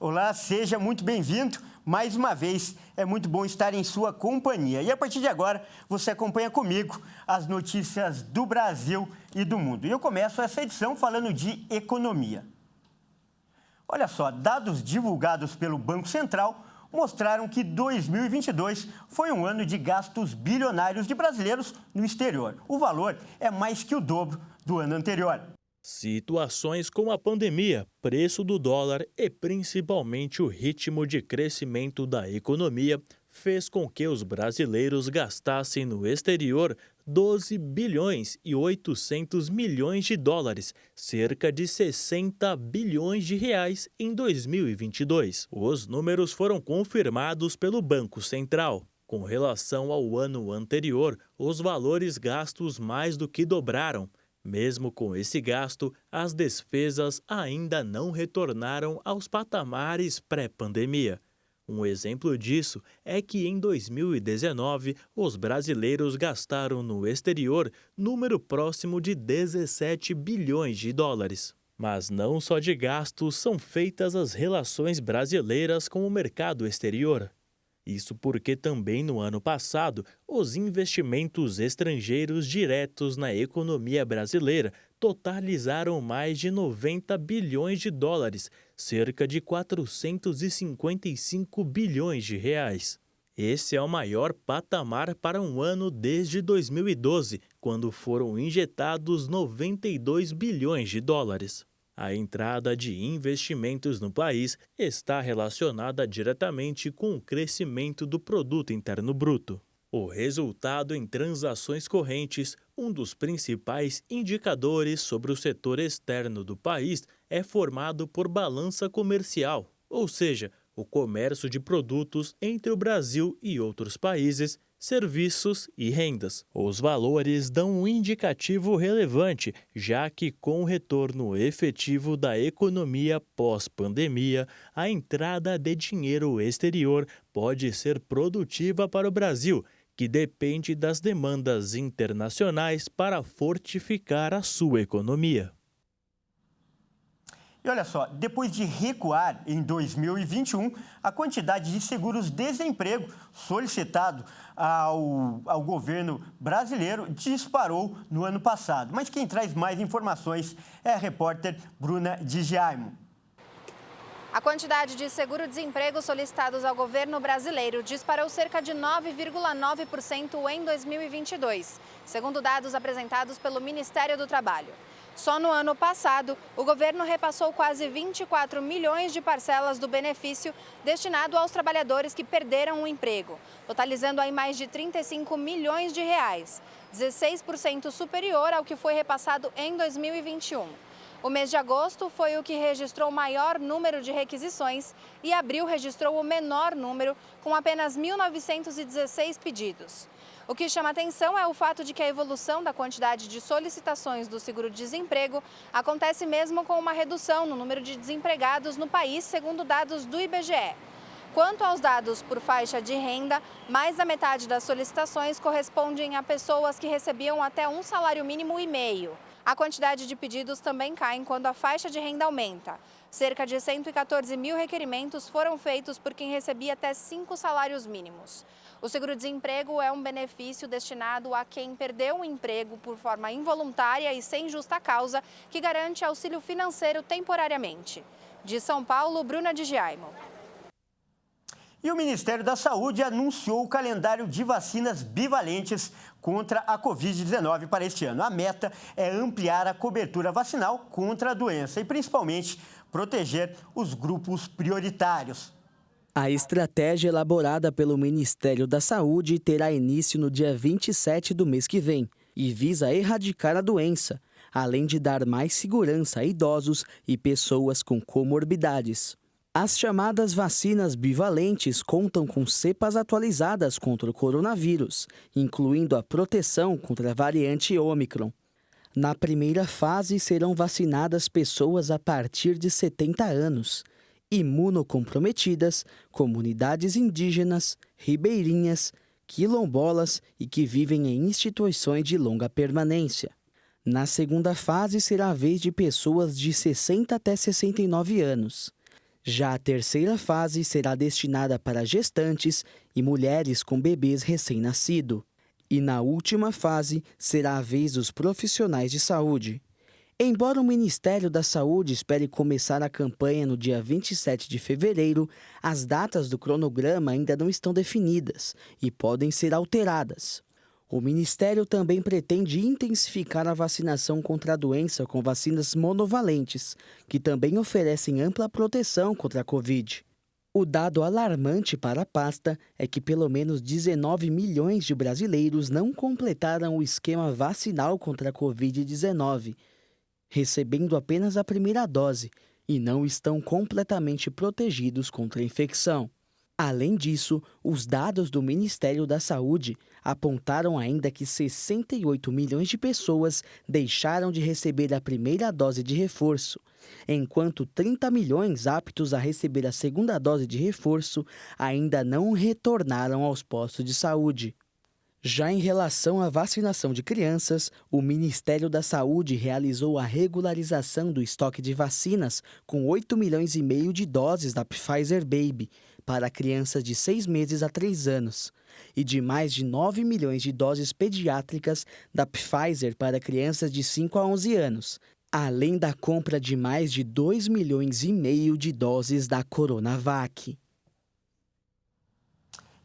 Olá, seja muito bem-vindo. Mais uma vez, é muito bom estar em sua companhia. E a partir de agora, você acompanha comigo as notícias do Brasil e do mundo. E eu começo essa edição falando de economia. Olha só, dados divulgados pelo Banco Central mostraram que 2022 foi um ano de gastos bilionários de brasileiros no exterior. O valor é mais que o dobro do ano anterior. Situações como a pandemia, preço do dólar e principalmente o ritmo de crescimento da economia fez com que os brasileiros gastassem no exterior 12 bilhões e 800 milhões de dólares, cerca de 60 bilhões de reais em 2022. Os números foram confirmados pelo Banco Central. Com relação ao ano anterior, os valores gastos mais do que dobraram. Mesmo com esse gasto, as despesas ainda não retornaram aos patamares pré-pandemia. Um exemplo disso é que em 2019, os brasileiros gastaram no exterior número próximo de 17 bilhões de dólares. Mas não só de gastos são feitas as relações brasileiras com o mercado exterior. Isso porque também no ano passado, os investimentos estrangeiros diretos na economia brasileira totalizaram mais de 90 bilhões de dólares, cerca de 455 bilhões de reais. Esse é o maior patamar para um ano desde 2012, quando foram injetados 92 bilhões de dólares. A entrada de investimentos no país está relacionada diretamente com o crescimento do Produto Interno Bruto. O resultado em transações correntes, um dos principais indicadores sobre o setor externo do país, é formado por balança comercial, ou seja, o comércio de produtos entre o Brasil e outros países, serviços e rendas. Os valores dão um indicativo relevante, já que com o retorno efetivo da economia pós-pandemia, a entrada de dinheiro exterior pode ser produtiva para o Brasil, que depende das demandas internacionais para fortificar a sua economia. E olha só, depois de recuar em 2021, a quantidade de seguros-desemprego solicitado ao governo brasileiro disparou no ano passado. Mas quem traz mais informações é a repórter Bruna Di Giaimo. A quantidade de seguro-desemprego solicitados ao governo brasileiro disparou cerca de 9,9% em 2022, segundo dados apresentados pelo Ministério do Trabalho. Só no ano passado, o governo repassou quase 24 milhões de parcelas do benefício destinado aos trabalhadores que perderam o emprego, totalizando aí mais de 35 milhões de reais, 16% superior ao que foi repassado em 2021. O mês de agosto foi o que registrou o maior número de requisições e abril registrou o menor número, com apenas 1.916 pedidos. O que chama atenção é o fato de que a evolução da quantidade de solicitações do seguro-desemprego acontece mesmo com uma redução no número de desempregados no país, segundo dados do IBGE. Quanto aos dados por faixa de renda, mais da metade das solicitações correspondem a pessoas que recebiam até um salário mínimo e meio. A quantidade de pedidos também cai quando a faixa de renda aumenta. Cerca de 114 mil requerimentos foram feitos por quem recebia até 5 salários mínimos. O seguro-desemprego é um benefício destinado a quem perdeu o emprego por forma involuntária e sem justa causa, que garante auxílio financeiro temporariamente. De São Paulo, Bruna Di Giaimo. E o Ministério da Saúde anunciou o calendário de vacinas bivalentes contra a Covid-19 para este ano. A meta é ampliar a cobertura vacinal contra a doença e, principalmente, proteger os grupos prioritários. A estratégia elaborada pelo Ministério da Saúde terá início no dia 27 do mês que vem e visa erradicar a doença, além de dar mais segurança a idosos e pessoas com comorbidades. As chamadas vacinas bivalentes contam com cepas atualizadas contra o coronavírus, incluindo a proteção contra a variante Ômicron. Na primeira fase, serão vacinadas pessoas a partir de 70 anos, imunocomprometidas, comunidades indígenas, ribeirinhas, quilombolas e que vivem em instituições de longa permanência. Na segunda fase, será a vez de pessoas de 60 até 69 anos. Já a terceira fase será destinada para gestantes e mulheres com bebês recém-nascidos. E na última fase será a vez dos profissionais de saúde. Embora o Ministério da Saúde espere começar a campanha no dia 27 de fevereiro, as datas do cronograma ainda não estão definidas e podem ser alteradas. O Ministério também pretende intensificar a vacinação contra a doença com vacinas monovalentes, que também oferecem ampla proteção contra a Covid. O dado alarmante para a pasta é que pelo menos 19 milhões de brasileiros não completaram o esquema vacinal contra a Covid-19, recebendo apenas a primeira dose e não estão completamente protegidos contra a infecção. Além disso, os dados do Ministério da Saúde apontaram ainda que 68 milhões de pessoas deixaram de receber a primeira dose de reforço, enquanto 30 milhões aptos a receber a segunda dose de reforço ainda não retornaram aos postos de saúde. Já em relação à vacinação de crianças, o Ministério da Saúde realizou a regularização do estoque de vacinas com 8 milhões e meio de doses da Pfizer Baby para crianças de 6 meses a 3 anos e de mais de 9 milhões de doses pediátricas da Pfizer para crianças de 5 a 11 anos, além da compra de mais de 2 milhões e meio de doses da Coronavac.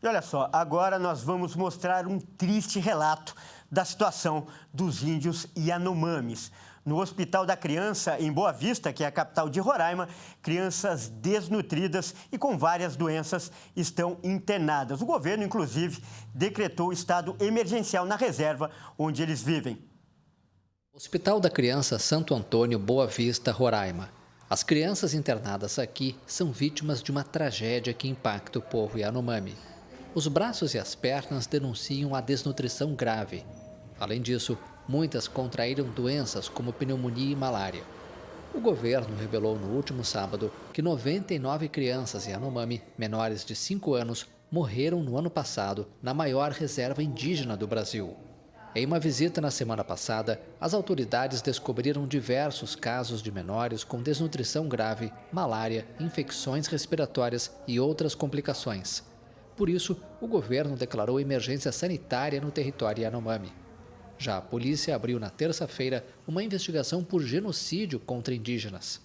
E olha só, agora nós vamos mostrar um triste relato da situação dos índios Yanomamis. No Hospital da Criança, em Boa Vista, que é a capital de Roraima, crianças desnutridas e com várias doenças estão internadas. O governo, inclusive, decretou estado emergencial na reserva onde eles vivem. Hospital da Criança Santo Antônio, Boa Vista, Roraima. As crianças internadas aqui são vítimas de uma tragédia que impacta o povo Yanomami. Os braços e as pernas denunciam a desnutrição grave. Além disso, muitas contraíram doenças como pneumonia e malária. O governo revelou no último sábado que 99 crianças Yanomami menores de 5 anos morreram no ano passado na maior reserva indígena do Brasil. Em uma visita na semana passada, as autoridades descobriram diversos casos de menores com desnutrição grave, malária, infecções respiratórias e outras complicações. Por isso, o governo declarou emergência sanitária no território Yanomami. Já a polícia abriu na terça-feira uma investigação por genocídio contra indígenas.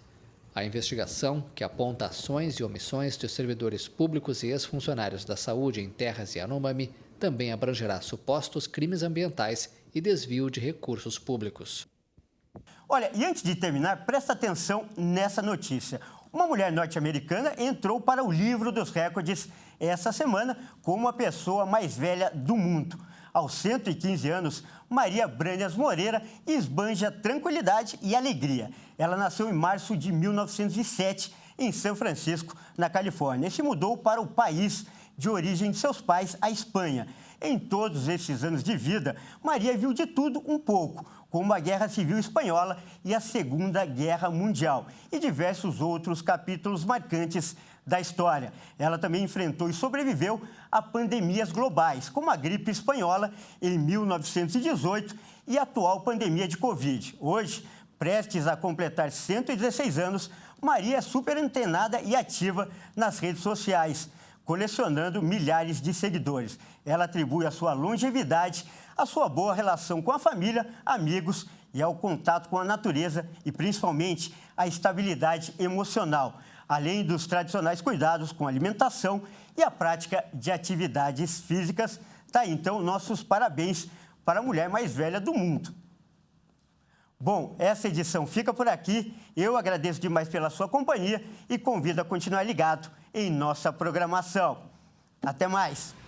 A investigação, que aponta ações e omissões de servidores públicos e ex-funcionários da saúde em terras Yanomami, também abrangerá supostos crimes ambientais e desvio de recursos públicos. Olha, e antes de terminar, presta atenção nessa notícia. Uma mulher norte-americana entrou para o livro dos recordes essa semana como a pessoa mais velha do mundo. Aos 115 anos, Maria Brânias Moreira esbanja tranquilidade e alegria. Ela nasceu em março de 1907, em São Francisco, na Califórnia, e se mudou para o país de origem de seus pais, a Espanha. Em todos esses anos de vida, Maria viu de tudo um pouco, como a Guerra Civil Espanhola e a Segunda Guerra Mundial, e diversos outros capítulos marcantes da história. Ela também enfrentou e sobreviveu a pandemias globais, como a gripe espanhola em 1918 e a atual pandemia de Covid. Hoje, prestes a completar 116 anos, Maria é super antenada e ativa nas redes sociais, colecionando milhares de seguidores. Ela atribui a sua longevidade à sua boa relação com a família, amigos e ao contato com a natureza e, principalmente, à estabilidade emocional, além dos tradicionais cuidados com a alimentação e a prática de atividades físicas. Tá aí, então, nossos parabéns para a mulher mais velha do mundo. Bom, essa edição fica por aqui. Eu agradeço demais pela sua companhia e convido a continuar ligado em nossa programação. Até mais!